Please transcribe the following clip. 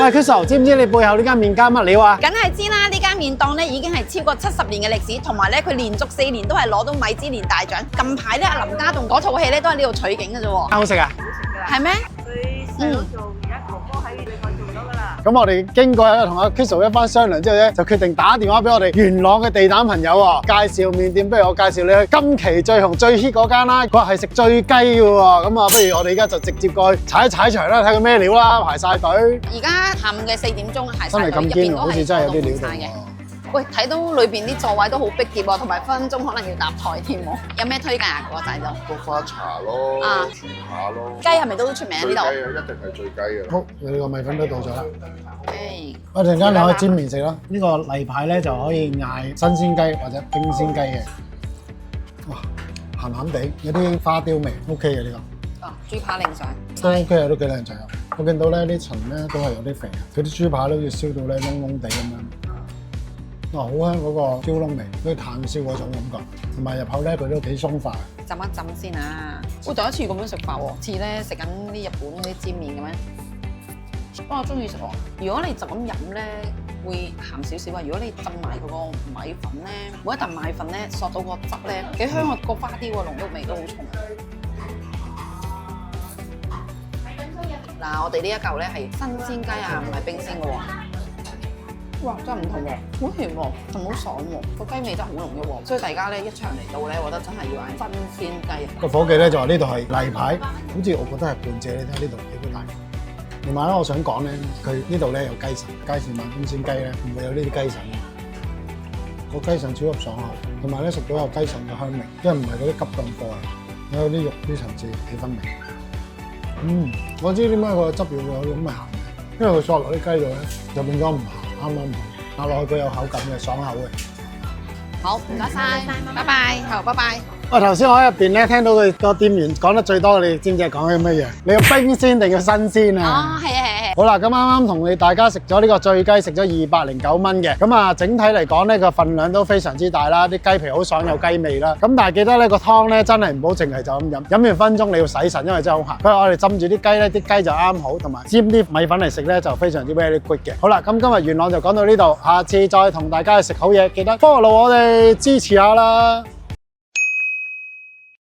喂，Crystal，知唔知你背後呢間麵家乜料啊？梗係知啦，呢間麵檔咧已經係超過70年嘅歷史，同埋咧佢連續4年都係攞到米芝蓮大獎。近排咧阿林家棟嗰套戲咧都喺呢度取景嘅啫喎。好食啊？係咩？佢細佬做，而家哥哥喺另外做咗㗎啦。咁我哋經過同阿 Crystal 一番商量之後咧，就決定打電話俾我哋元朗嘅地膽朋友喎，介紹麵店。不如我介紹你去今期最紅最 hit 嗰間啦，佢話係食醉雞嘅喎。咁啊，不如我哋而家就直接過去踩一踩場啦，睇佢咩料啦，排晒隊。而家下午嘅4點鐘排晒隊，真係咁堅喎，好似真係有啲料到喎。喂，睇到裏邊啲座位都好逼傑喎，同埋分分鐘可能要搭台添喎。有咩推介啊？個仔就菊花茶咯，啊全下咯。雞係咪都出名啊？呢度醉雞啊，一定係醉雞嘅。好，你個米粉都到咗啦。誒，我陣間你可以煎麵食啦。呢個例牌咧就可以嗌新鮮雞或者冰鮮雞嘅。哇，鹹鹹地，有啲花雕味 ，OK 嘅呢個。哦，豬扒另上。都 OK 啊，都幾靚仔啊！我見到咧啲層咧都係有啲肥啊，佢啲豬扒都要燒到咧燶燶地咁樣。哇，好香嗰個燒燶味，好似炭燒嗰種感覺，同埋入口咧佢都幾鬆化。浸一浸先啊！我第一次咁樣食法喎，似咧食緊啲日本嗰啲煎麵咁樣。不過我中意食喎。如果你就咁飲咧，會鹹少少啊。如果你浸埋嗰個米粉咧，每一啖米粉咧索到個汁咧，幾香啊！個花雕個濃郁味都好重。嗱，我哋呢一嚿咧係新鮮雞啊，唔係冰鮮嘅喎。哇，真係唔同喎，好甜喎，仲好爽喎，個雞味真係好濃郁喎，所以大家咧一場嚟到咧，我覺得真係要嗌新鮮雞。個伙計咧就話呢度係例牌，好似我覺得係半隻，你睇下呢度幾大。同埋咧，我想講咧，佢呢度咧有雞腎，街市買冰鮮雞咧唔會有呢啲雞腎嘅，個雞腎超級爽口，同埋咧食到有雞腎嘅香味，因為唔係嗰啲急凍貨嚟，有啲肉啲層次幾分明。我知點解佢個汁要有咁嘅鹹嘅，因為佢嗦落啲雞度咧就變咗唔鹹。啱啱好，咬落去佢有口感嘅，爽口嘅。好，唔該晒，拜拜，好，拜拜。喂，頭先我喺入邊咧聽到佢個店員講得最多，你知唔知係講緊乜嘢？你要冰鮮定要新鮮啊？哦，係啊，係啊。好啦，咁啱啱同你大家食咗呢個醉雞，食咗209蚊嘅。咁啊，整體嚟講咧個份量都非常之大啦，啲雞皮好爽，有雞味啦。咁但係記得咧個湯咧真係唔好淨係就咁飲，飲完分鐘你要洗腎，因為真係好鹹。佢話我哋浸住啲雞咧，啲雞就啱好，同埋煎啲米粉嚟食咧就非常之 very good 嘅。好啦，咁今日元朗就講到呢度，下次再同大家去食好嘢，記得 follow 我哋支持下啦。